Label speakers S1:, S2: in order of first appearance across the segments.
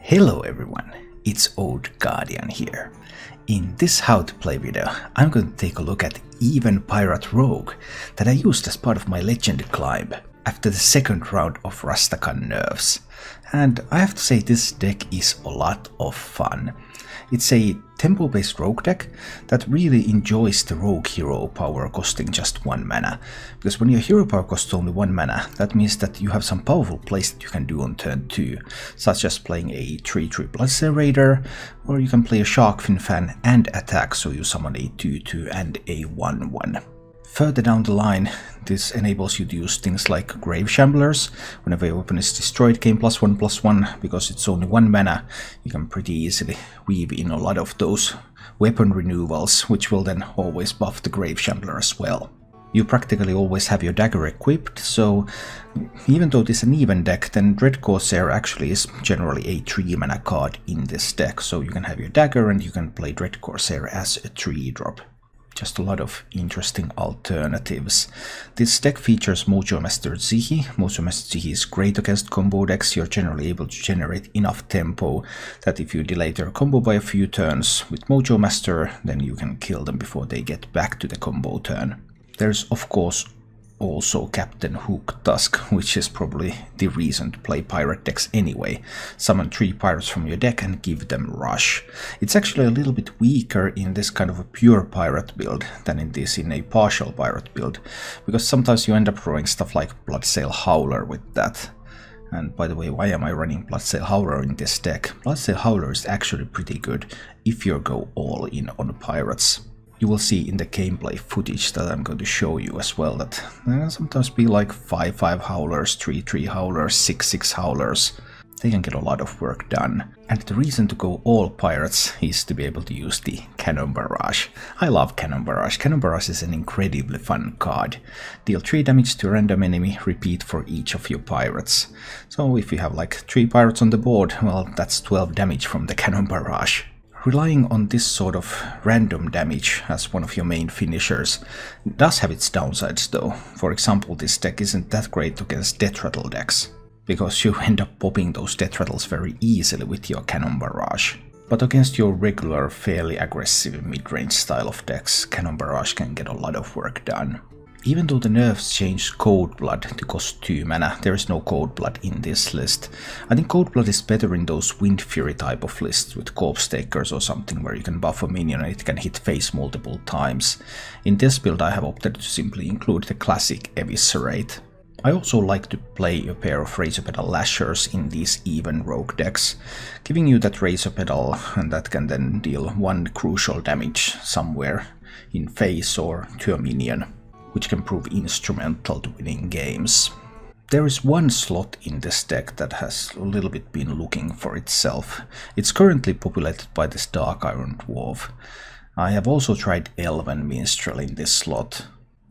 S1: Hello everyone, it's Odd Guardian here. In this how to play video, I'm going to take a look at Even Pirate Rogue that I used as part of my legend climb after the second round of Rastakhan nerfs. And I have to say this deck is a lot of fun. It's a tempo-based rogue deck that really enjoys the rogue hero power costing just 1 mana. Because when your hero power costs only 1 mana, that means that you have some powerful plays that you can do on turn 2, such as playing a 3/3 Bloodsail Raider, or you can play a Sharkfin Fan and attack, so you summon a 2/2 and a 1/1. Further down the line, this enables you to use things like Grave Shamblers. Whenever your weapon is destroyed, gain +1/+1, because it's only 1 mana. You can pretty easily weave in a lot of those weapon renewals, which will then always buff the Grave Shambler as well. You practically always have your dagger equipped, so even though this is an even deck, then Dread Corsair actually is generally a 3 mana card in this deck. So you can have your dagger and you can play Dread Corsair as a 3-drop. Just a lot of interesting alternatives. This deck features Mojo Master Zihi. Mojo Master Zihi is great against combo decks. You're generally able to generate enough tempo that if you delay their combo by a few turns with Mojo Master, then you can kill them before they get back to the combo turn. There's of course also Captain Hook Tusk, which is probably the reason to play pirate decks anyway. Summon 3 pirates from your deck and give them rush. It's actually a little bit weaker in this kind of a pure pirate build than in a partial pirate build, because sometimes you end up throwing stuff like Bloodsail Howler with that. And by the way, why am I running Bloodsail Howler in this deck? Bloodsail Howler is actually pretty good if you go all in on pirates. You will see in the gameplay footage that I'm going to show you as well that there can sometimes be like 5/5 howlers, 3/3 howlers, 6/6 howlers. They can get a lot of work done. And the reason to go all pirates is to be able to use the Cannon Barrage. I love Cannon Barrage. Cannon Barrage is an incredibly fun card. Deal 3 damage to a random enemy, repeat for each of your pirates. So if you have like 3 pirates on the board, well, that's 12 damage from the Cannon Barrage. Relying on this sort of random damage as one of your main finishers does have its downsides though. For example, this deck isn't that great against Death Rattle decks, because you end up popping those Death Rattles very easily with your Cannon Barrage. But against your regular, fairly aggressive mid-range style of decks, Cannon Barrage can get a lot of work done. Even though the nerfs changed Cold Blood to cost 2 mana, there is no Cold Blood in this list. I think Cold Blood is better in those Wind Fury type of lists with Corpse Takers or something where you can buff a minion and it can hit face multiple times. In this build I have opted to simply include the classic Eviscerate. I also like to play a pair of Razor Pedal Lashers in these even rogue decks, giving you that Razor Pedal, and that can then deal 1 crucial damage somewhere in face or to a minion, which can prove instrumental to winning games. There is one slot in this deck that has a little bit been looking for itself. It's currently populated by this Dark Iron Dwarf. I have also tried Elven Minstrel in this slot.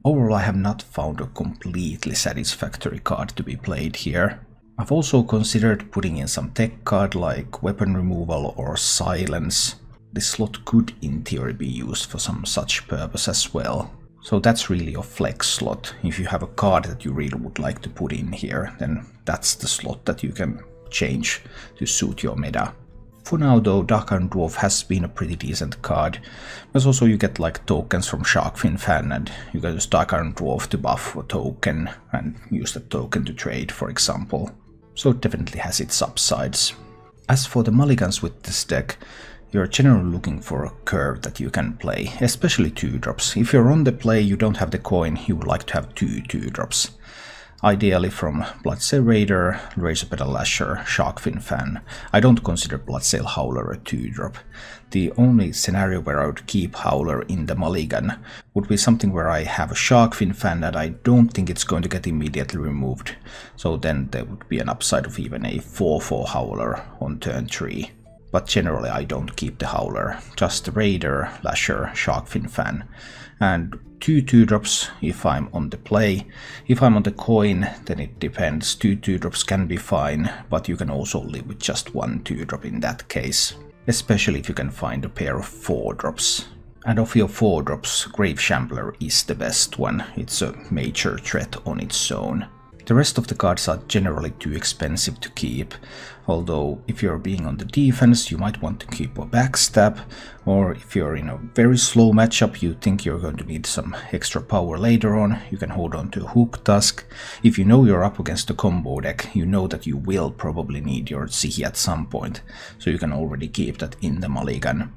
S1: Overall, I have not found a completely satisfactory card to be played here. I've also considered putting in some tech card like Weapon Removal or Silence. This slot could in theory be used for some such purpose as well. So that's really a flex slot. If you have a card that you really would like to put in here, then that's the slot that you can change to suit your meta. For now though, Dark Iron Dwarf has been a pretty decent card, because also you get like tokens from Sharkfin Fan, and you can use Dark Iron Dwarf to buff a token and use that token to trade, for example. So it definitely has its upsides. As for the mulligans with this deck, you're generally looking for a curve that you can play, especially 2-drops. If you're on the play, you don't have the coin, you would like to have 2 2-drops. Ideally from Bloodsail Raider, Razor Pedal Lasher, Sharkfin Fan. I don't consider Bloodsail Howler a 2-drop. The only scenario where I would keep Howler in the mulligan would be something where I have a Sharkfin Fan and I don't think it's going to get immediately removed. So then there would be an upside of even a 4/4 Howler on turn 3. But generally I don't keep the Howler, just the Raider, Lasher, Sharkfin Fan, and 2 2-drops if I'm on the play. If I'm on the coin, then it depends. 2 2-drops can be fine, but you can also live with just 1 2-drop in that case, especially if you can find a pair of 4-drops. And of your 4-drops, Grave Shambler is the best one. It's a major threat on its own. The rest of the cards are generally too expensive to keep, although if you're being on the defense you might want to keep a backstab, or if you're in a very slow matchup you think you're going to need some extra power later on, you can hold on to Hook Tusk. If you know you're up against a combo deck, you know that you will probably need your Tsihi at some point, so you can already keep that in the mulligan.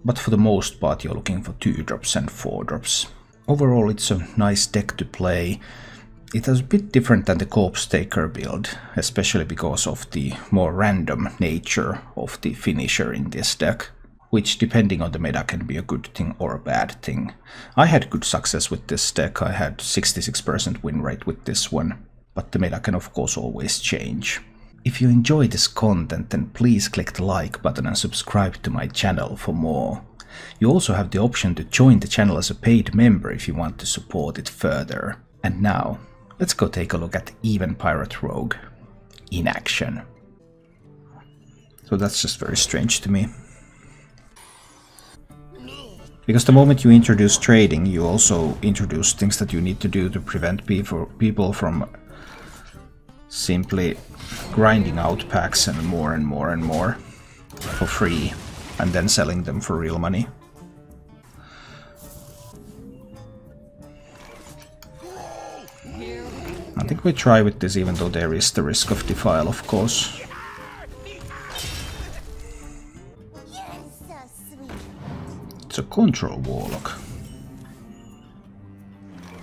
S1: But for the most part you're looking for 2-drops and 4-drops. Overall it's a nice deck to play. It is a bit different than the Corpse Taker build, especially because of the more random nature of the finisher in this deck, which depending on the meta can be a good thing or a bad thing. I had good success with this deck, I had 66% win rate with this one, but the meta can of course always change. If you enjoy this content then please click the like button and subscribe to my channel for more. You also have the option to join the channel as a paid member if you want to support it further. And now, let's go take a look at Even Pirate Rogue in action. So that's just very strange to me. Because the moment you introduce trading, you also introduce things that you need to do to prevent people from simply grinding out packs and more and more and more for free, and then selling them for real money. I think we try with this, even though there is the risk of defile, of course. It's a Control Warlock.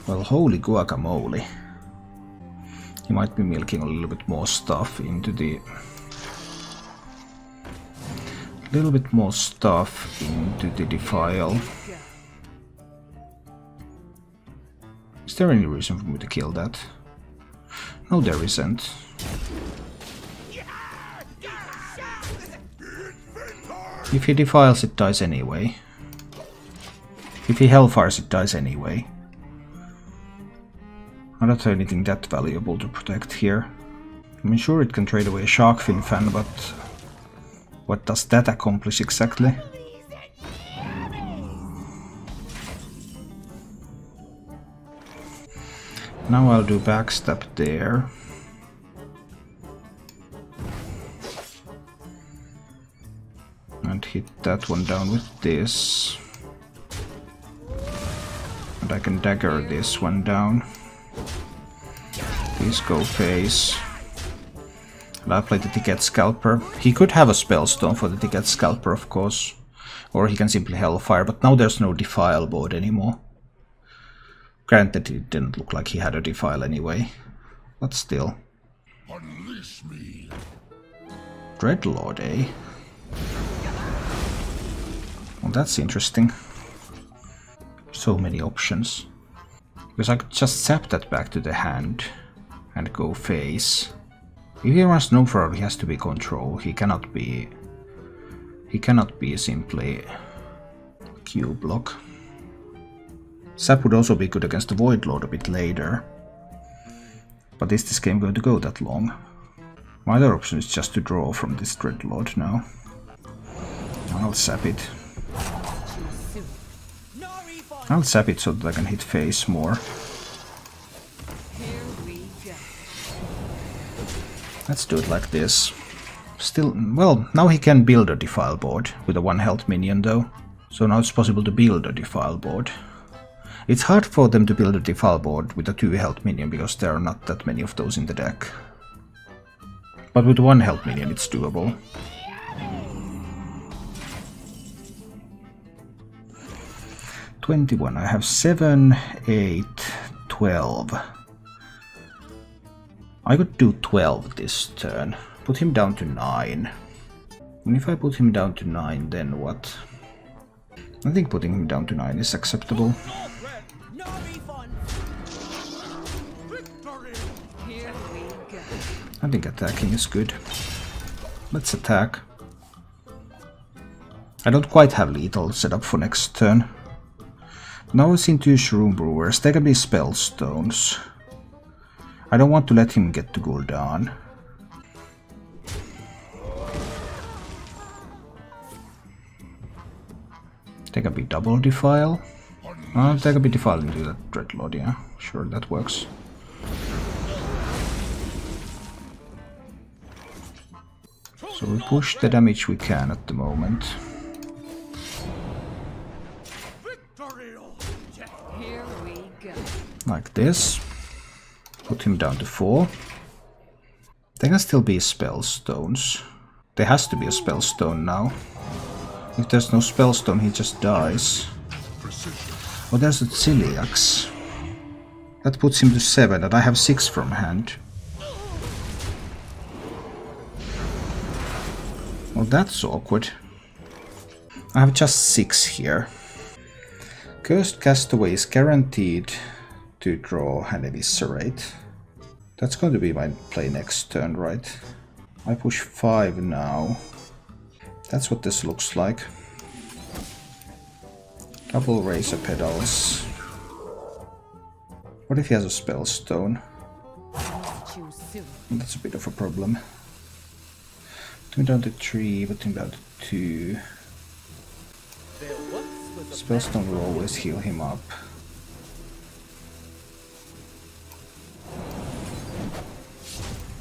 S1: Well, holy guacamole. He might be milking a little bit more stuff into the... defile. Is there any reason for me to kill that? No, there isn't. If he defiles, it dies anyway. If he hellfires, it dies anyway. I don't have anything that valuable to protect here. I mean, sure, it can trade away a Sharkfin fan, but what does that accomplish exactly? Now I'll do backstab there. And hit that one down with this. And I can dagger this one down. Please go face. And I'll play the Ticket Scalper. He could have a Spellstone for the Ticket Scalper, of course. Or he can simply Hellfire, but now there's no Defile board anymore. Granted, it didn't look like he had a Defile anyway. But still. Unleash me. Dreadlord, eh? Well, that's interesting. So many options. Because I could just zap that back to the hand and go face. If he runs no Snowflower, he has to be control. He cannot be simply Q block. Zap would also be good against the Void Lord a bit later. But is this game going to go that long? My other option is just to draw from this Dreadlord now. I'll zap it. I'll zap it so that I can hit face more. Let's do it like this. Still, well, now he can build a Defile board with a 1 health minion though. So now it's possible to build a Defile board. It's hard for them to build a Defile board with a 2 health minion because there are not that many of those in the deck. But with 1 health minion it's doable. $21. I have 7, 8, 12. I could do 12 this turn. Put him down to 9. And if I put him down to 9, then what? I think putting him down to 9 is acceptable. I think attacking is good. Let's attack. I don't quite have lethal set up for next turn. Now I've seen 2 Shroom Brewers. They can be Spellstones. I don't want to let him get to Gul'dan. They can be double Defile. They can be Defile into that Dreadlord, yeah. Sure, that works. So we push the damage we can at the moment.
S2: Here we go.
S1: Like this. Put him down to 4. There can still be spell stones. There has to be a spell stone now. If there's no spell stone, he just dies. Oh, there's a Celiax. That puts him to 7, and I have 6 from hand. Well, that's awkward. I have just 6 here. Cursed Castaway is guaranteed to draw and eviscerate. That's going to be my play next turn, right? I push 5 now. That's what this looks like. Double razor pedals. What if he has a spell stone? That's a bit of a problem. Put him down to 3, put him down to 2. Spellstone will always heal him up.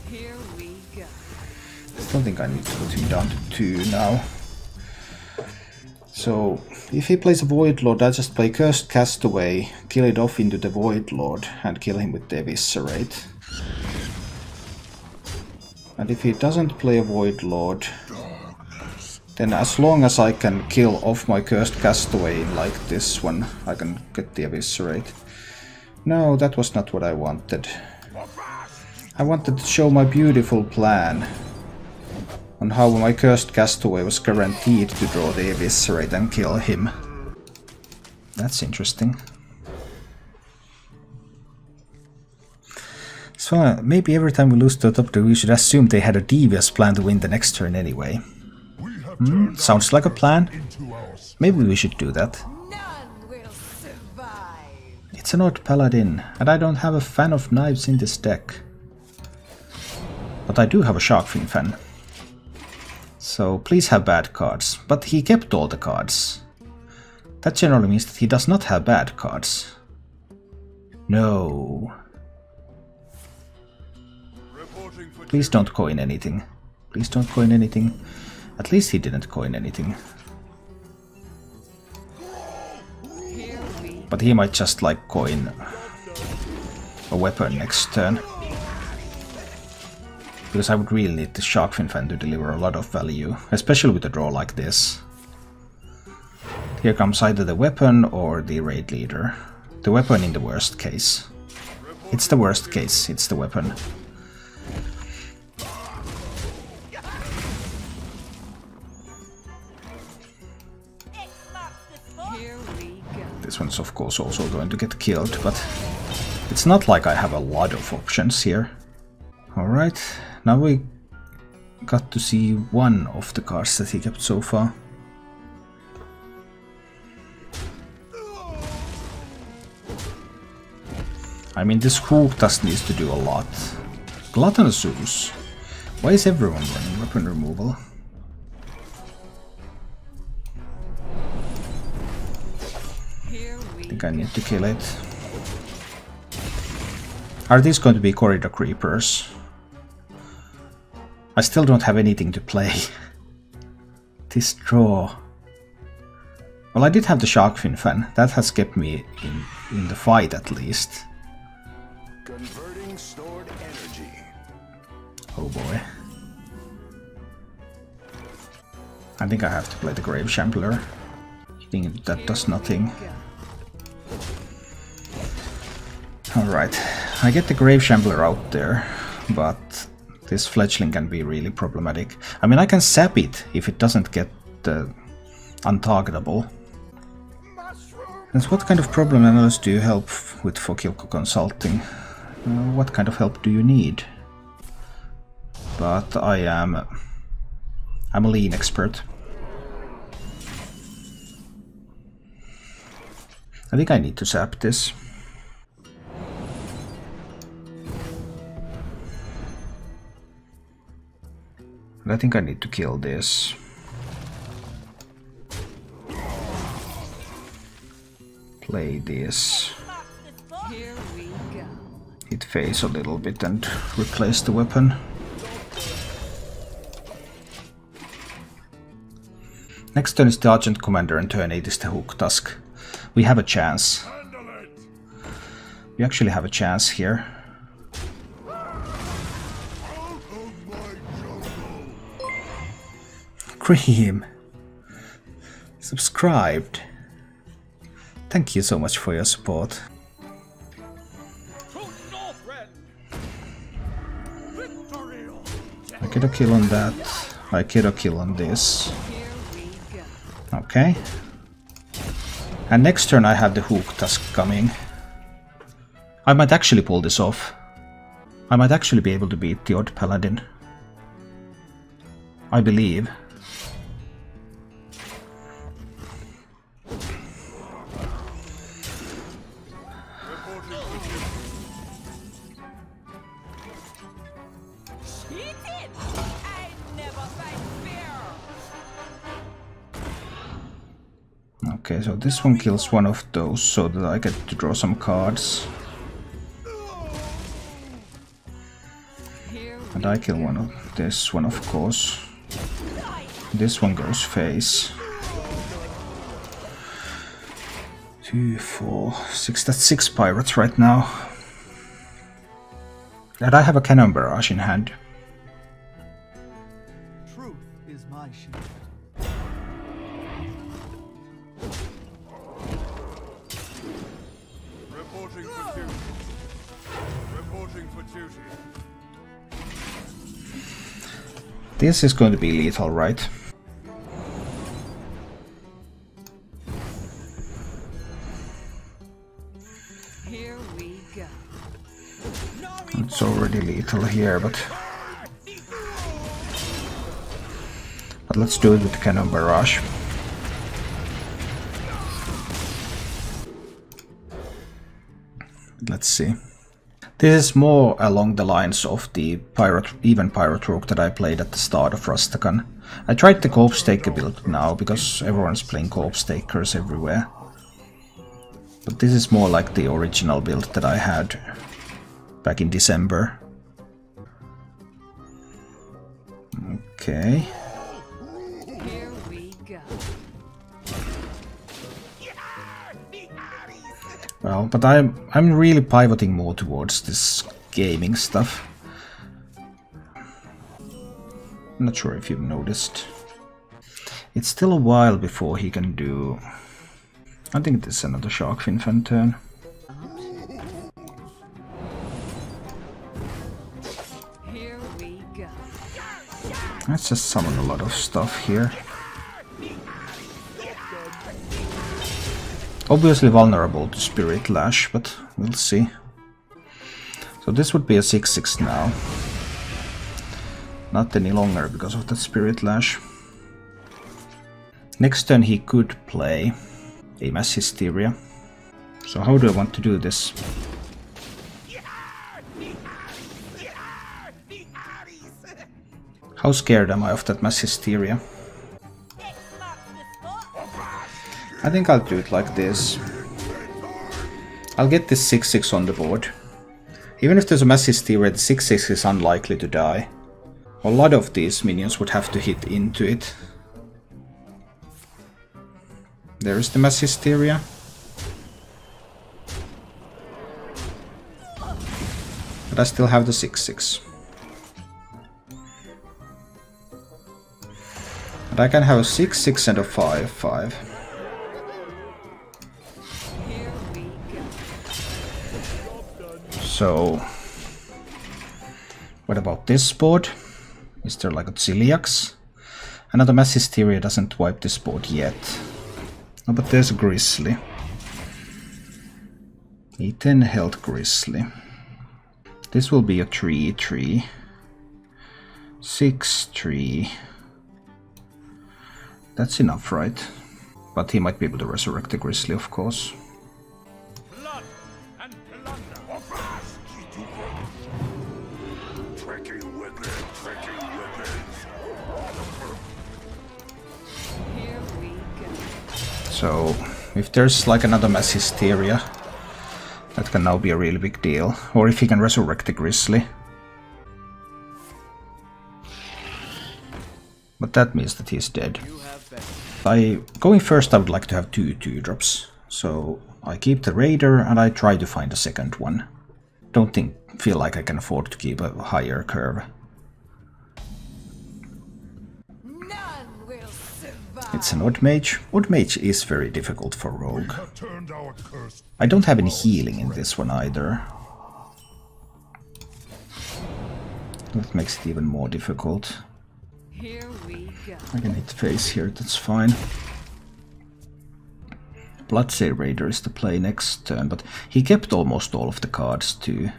S2: Here we go.
S1: I don't think I need to put him down to 2 now. So, if he plays a Void Lord, I just play Cursed Castaway, kill it off into the Void Lord, and kill him with the Eviscerate. And if he doesn't play a Void Lord, then as long as I can kill off my Cursed Castaway like this one, I can get the Eviscerate. No, that was not what I wanted. I wanted to show my beautiful plan on how my Cursed Castaway was guaranteed to draw the Eviscerate and kill him. That's interesting. So maybe every time we lose to a top deck we should assume they had a devious plan to win the next turn anyway. Sounds like a plan. Maybe we should do that.
S2: None will survive.
S1: It's an Odd Paladin, and I don't have a fan of knives in this deck. But I do have a Sharkfin fan. So please have bad cards. But he kept all the cards. That generally means that he does not have bad cards. No. Please don't coin anything. Please don't coin anything. At least he didn't coin anything. But he might just like coin a weapon next turn. Because I would really need the Sharkfin fan to deliver a lot of value, especially with a draw like this. Here comes either the weapon or the raid leader. The weapon in the worst case. It's the worst case, it's the weapon. This one's of course also going to get killed, but it's not like I have a lot of options here. Alright, now we got to see one of the cards that he kept so far. I mean, this Hooktas needs to do a lot. Gluttonous Zeus. Why is everyone running weapon removal? I think I need to kill it. Are these going to be corridor creepers? I still don't have anything to play. This draw. Well, I did have the Sharkfin fan. That has kept me in the fight at least.
S3: Converting stored energy.
S1: Oh boy. I think I have to play the Grave Shambler. I think that does nothing. Alright, I get the Grave Shambler out there, but this fledgling can be really problematic. I mean, I can sap it if it doesn't get untargetable. And what kind of problem analysis do you help with Fokilko Consulting? What kind of help do you need? But I'm a lean expert. I think I need to sap this. And I think I need to kill this. Play this. Hit face a little bit and replace the weapon. Next turn is the Argent Commander and turn 8 is the Hook Tusk. We have a chance. We actually have a chance here. Cream! Subscribed! Thank you so much for your support. I get a kill on that. I get a kill on this. Okay. And next turn I have the Hook Tusk coming. I might actually pull this off. I might actually be able to beat the Odd Paladin. I believe. Okay, so this one kills one of those so that I get to draw some cards. And I kill one of this one, of course. This one goes face. 2, 4, 6. That's 6 pirates right now. And I have a Cannon Barrage in hand.
S4: Truth is my shield.
S3: Reporting for duty. Reporting for duty.
S1: This is going to be lethal, right?
S2: Here we go.
S1: It's already lethal here, but let's do it with the Cannon Barrage. Let's see. This is more along the lines of the Even Pirate Rogue that I played at the start of Rastakhan. I tried the Corpse Taker build now, because everyone's playing Corpse Takers everywhere. But this is more like the original build that I had back in December. Okay.
S2: Here we go.
S1: Well, but I'm really pivoting more towards this gaming stuff. I'm not sure if you've noticed. It's still a while before he can do... I think this is another Shark Fin Fan turn.
S2: Here we go.
S1: Let's just summon a lot of stuff here. Obviously vulnerable to Spirit Lash, but we'll see. So this would be a 6/6 now. Not any longer because of that Spirit Lash. Next turn he could play a Mass Hysteria. So how do I want to do this? How scared am I of that Mass Hysteria? I think I'll do it like this. I'll get this 6/6 on the board. Even if there's a Mass Hysteria, the 6/6 is unlikely to die. A lot of these minions would have to hit into it. There is the Mass Hysteria. But I still have the 6/6. And I can have a 6/6 and a 5/5. So, what about this board? Is there like a Ziliax? Another Mass Hysteria doesn't wipe this board yet. Oh, but there's a Grizzly. A 10 health Grizzly. This will be a 3/3. 6/3. That's enough, right? But he might be able to resurrect the Grizzly, of course. So, if there's like another Mass Hysteria, that can now be a really big deal. Or if he can resurrect the Grizzly. But that means that he's dead. Going first, I would like to have 2 2-drops. So I keep the Raider and I try to find a second one. Don't feel like I can afford to keep a higher curve.
S2: None will survive.
S1: It's an Odd Mage. Odd Mage is very difficult for Rogue.
S3: have turned our curse.
S1: I don't have any healing in this one either. That makes it even more difficult.
S2: Here we go.
S1: I can hit face here, that's fine. Bloodsail Raider is the play next turn, but he kept almost all of the cards too.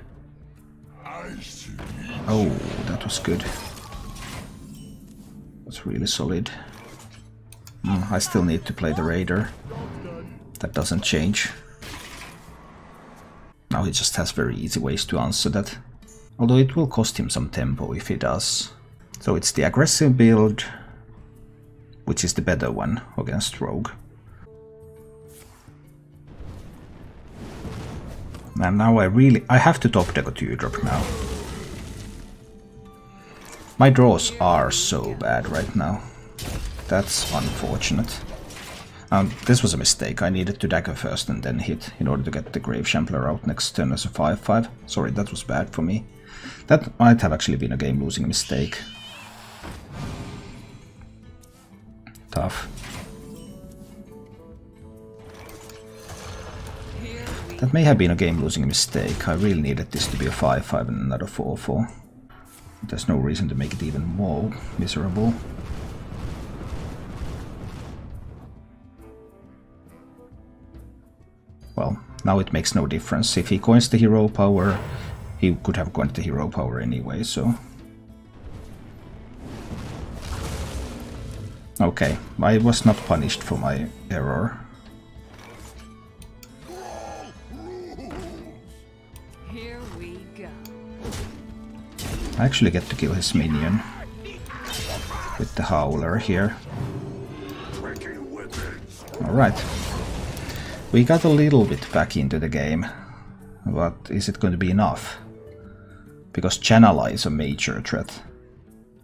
S1: Oh, that was good. That's really solid. I still need to play the Raider. That doesn't change. Now he just has very easy ways to answer that. Although it will cost him some tempo if he does. So it's the aggressive build, which is the better one against Rogue. And now I have to top deck a 2-drop now. My draws are so bad right now. That's unfortunate. This was a mistake. I needed to dagger first and then hit in order to get the Grave Shambler out next turn as a 5/5. Sorry, that was bad for me. That might have actually been a game-losing mistake. Tough. That may have been a game-losing mistake. I really needed this to be a 5/5 and another 4/4. There's no reason to make it even more miserable. Well, now it makes no difference. If he coins the hero power, he could have coined the hero power anyway, so... Okay, I was not punished for my error.
S2: Here we go.
S1: I actually get to kill his minion with the Howler here. Alright. We got a little bit back into the game, but is it going to be enough? Because Channel is a major threat.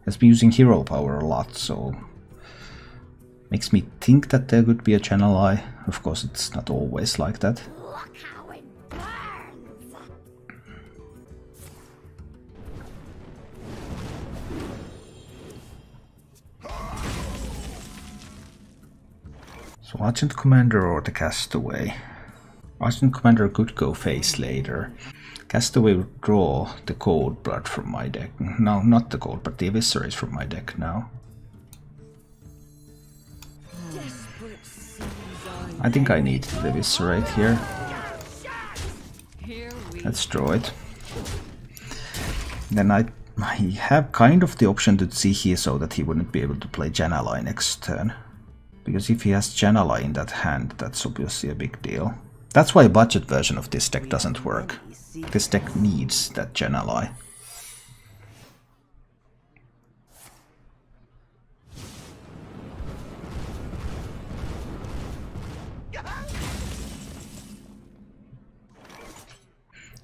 S1: Has been using hero power a lot, so... Makes me think that there could be a Channel Eye. Of course, it's not always like that.
S5: Look how it burns!
S1: So Agent Commander or the Castaway? Agent Commander could go face later. Castaway would draw the Cold Blood from my deck. No, not the Cold, but the Eviscerate from my deck now. I think I need the Eviscerate here. Let's draw it. Then I have kind of the option to see here so that he wouldn't be able to play Jan'alai next turn. Because if he has Jan'alai in that hand, that's obviously a big deal. That's why a budget version of this deck doesn't work. This deck needs that Jan'alai.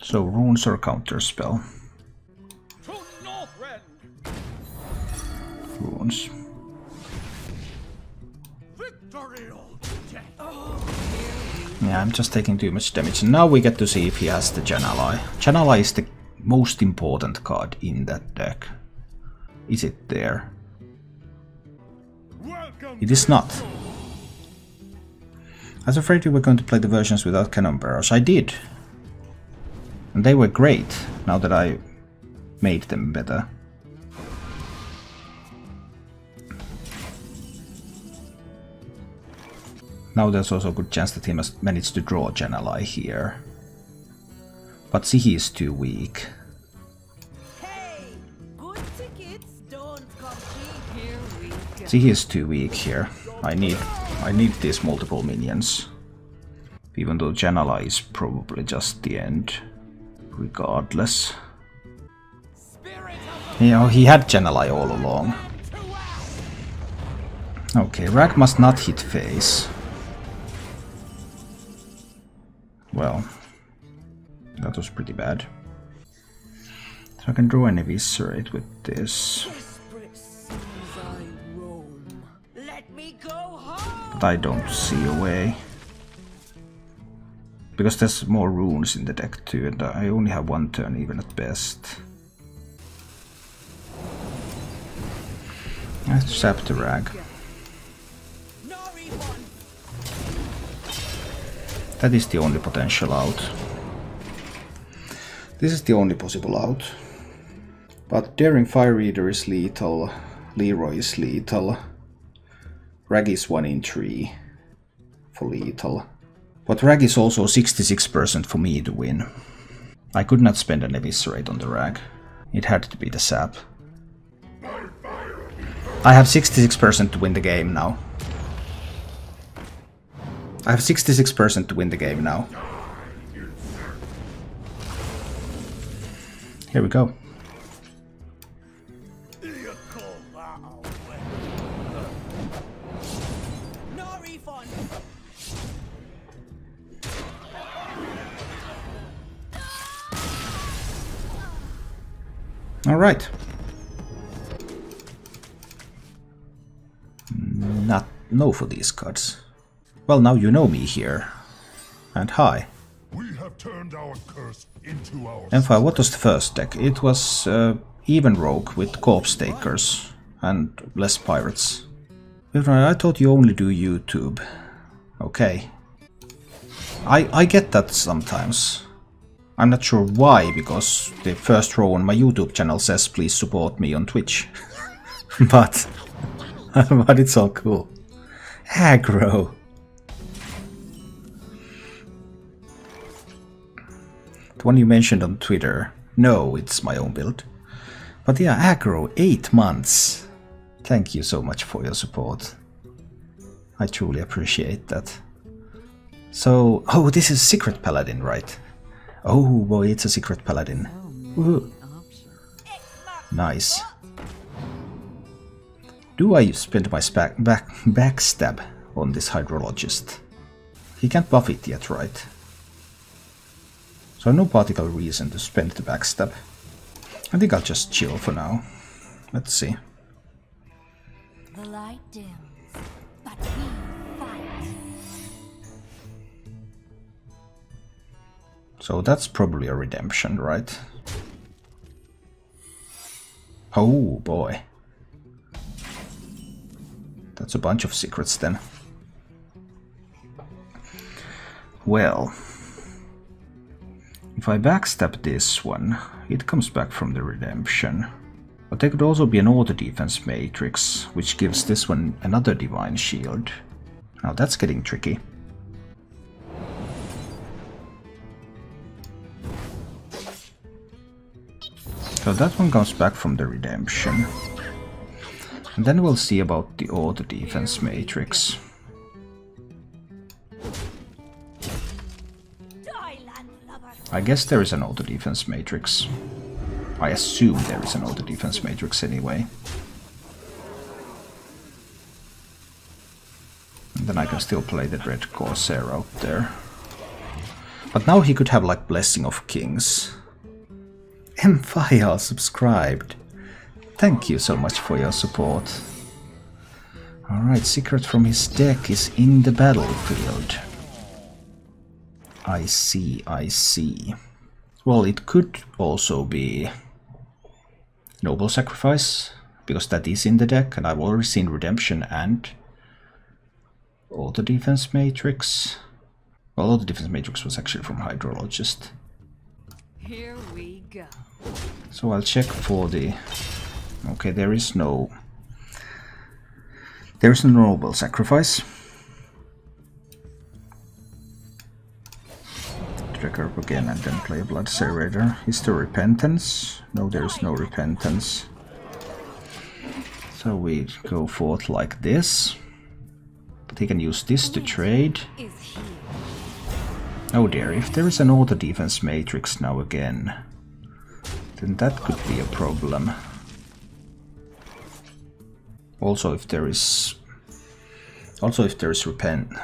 S1: So runes or counterspell? Runes. Yeah, I'm just taking too much damage. And now we get to see if he has the Jan'alai. Jan'alai is the most important card in that deck. Is it there? It is not. I was afraid you were going to play the versions without cannon barrels. I did. And they were great, now that I made them better. Now there's also a good chance that he must manage to draw Jan'alai here. But Sihi is too weak.
S5: Hey, good tickets don't compete.
S2: Here we go.
S1: Sihi is too weak here. I need these multiple minions. Even though Jan'alai is probably just the end. Regardless. You know, he had Jan'alai all along. Okay, Rag must not hit face. Well, that was pretty bad. So I can draw an Eviscerate with this.
S5: Desperate seas I roam. Let me go home.
S1: But I don't see a way. Because there's more runes in the deck too, and I only have one turn even at best. Let's sap the rag.
S5: No refund.
S1: That is the only potential out. This is the only possible out. But Daring Fire Eater is lethal, Leroy is lethal, Rag is 1 in 3 for lethal. But Rag is also 66% for me to win. I could not spend an Eviscerate on the Rag. It had to be the sap. I have 66% to win the game now. I have 66% to win the game now. Here we go.
S5: No refund.
S1: All right. No for these cards. Well, now you know me here. And hi.
S3: We have turned our curse into our
S1: Empire, what was the first deck? It was Even Rogue with Corpse Takers and less pirates. I thought you only do YouTube. Okay. I get that sometimes. I'm not sure why, because the first row on my YouTube channel says please support me on Twitch. but it's all cool. Aggro. The one you mentioned on Twitter. No, it's my own build. But yeah, Aggro, 8 months. Thank you so much for your support. I truly appreciate that. So, oh, this is Secret Paladin, right? Oh boy, it's a Secret Paladin. Woohoo. Nice. Do I spend my backstab on this Hydrologist? He can't buff it yet, right? So no particular reason to spend the backstab. I think I'll just chill for now. Let's see.
S5: The light dims, but we fight.
S1: So that's probably a redemption, right? Oh boy. That's a bunch of secrets then. Well, if I backstab this one, it comes back from the redemption. But there could also be an auto defense matrix, which gives this one another divine shield. Now that's getting tricky. So that one comes back from the redemption. And then we'll see about the auto defense matrix. I guess there is an auto defense matrix. I assume there is an auto defense matrix anyway. And then I can still play the Red Corsair out there. But now he could have like Blessing of Kings. M5 subscribed. Thank you so much for your support. Alright, secret from his deck is in the battlefield. I see, I see. Well, it could also be Noble Sacrifice, because that is in the deck, and I've already seen Redemption and Auto Defense Matrix. Well, Auto Defense Matrix was actually from Hydrologist.
S2: Here we go.
S1: So I'll check for the... Okay, there is no Noble Sacrifice. Trigger up again and then play a Blood Serrator. Is there Repentance? No, there is no Repentance. So we go forth like this. But he can use this to trade. Oh dear, if there is an auto defense matrix now again, then that could be a problem. Also if there is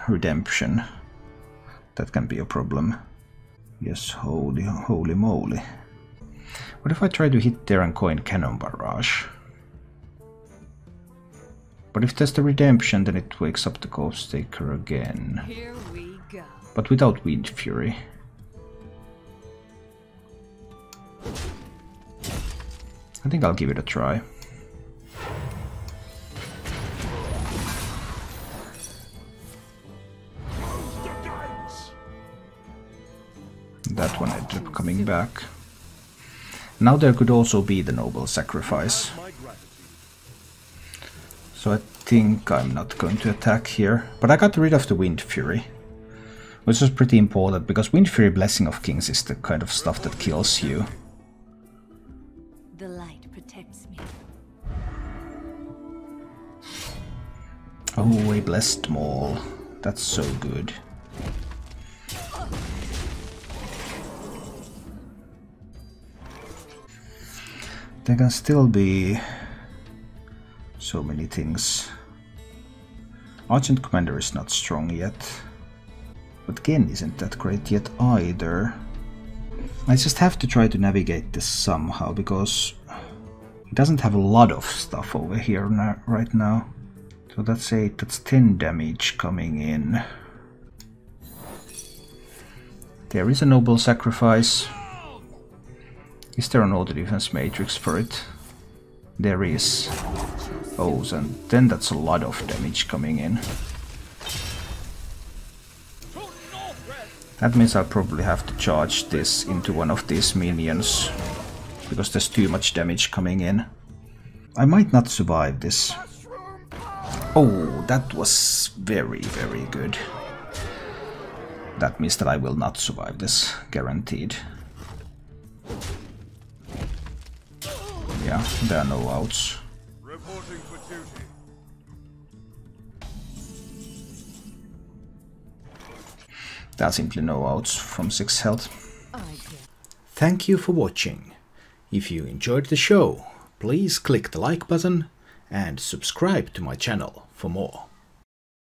S1: redemption, that can be a problem. Yes, holy moly. What if I try to hit there and coin Cannon Barrage? But if there's the redemption, then it wakes up the Ghost Taker again.
S2: Here we go.
S1: But without Wind Fury. I think I'll give it a try. That one ended up coming back. Now there could also be the Noble Sacrifice. So I think I'm not going to attack here. But I got rid of the Wind Fury, which is pretty important, because Wind Fury Blessing of Kings is the kind of stuff that kills you.
S5: The light protects me.
S1: Oh, a Blessed Maul. That's so good. There can still be so many things. Argent Commander is not strong yet, but Gen isn't that great yet either. I just have to try to navigate this somehow, because it doesn't have a lot of stuff over here right now. So that's 8, that's 10 damage coming in. There is a Noble Sacrifice. Is there an auto defense matrix for it? There is. Oh, and then that's a lot of damage coming in. That means I'll probably have to charge this into one of these minions, because there's too much damage coming in. I might not survive this. Oh, that was very, very good. That means that I will not survive this, guaranteed. Yeah, there are no outs.
S3: Reporting for duty.
S1: There are simply no outs from 6 health. Thank you for watching. If you enjoyed the show, please click the like button and subscribe to my channel for more.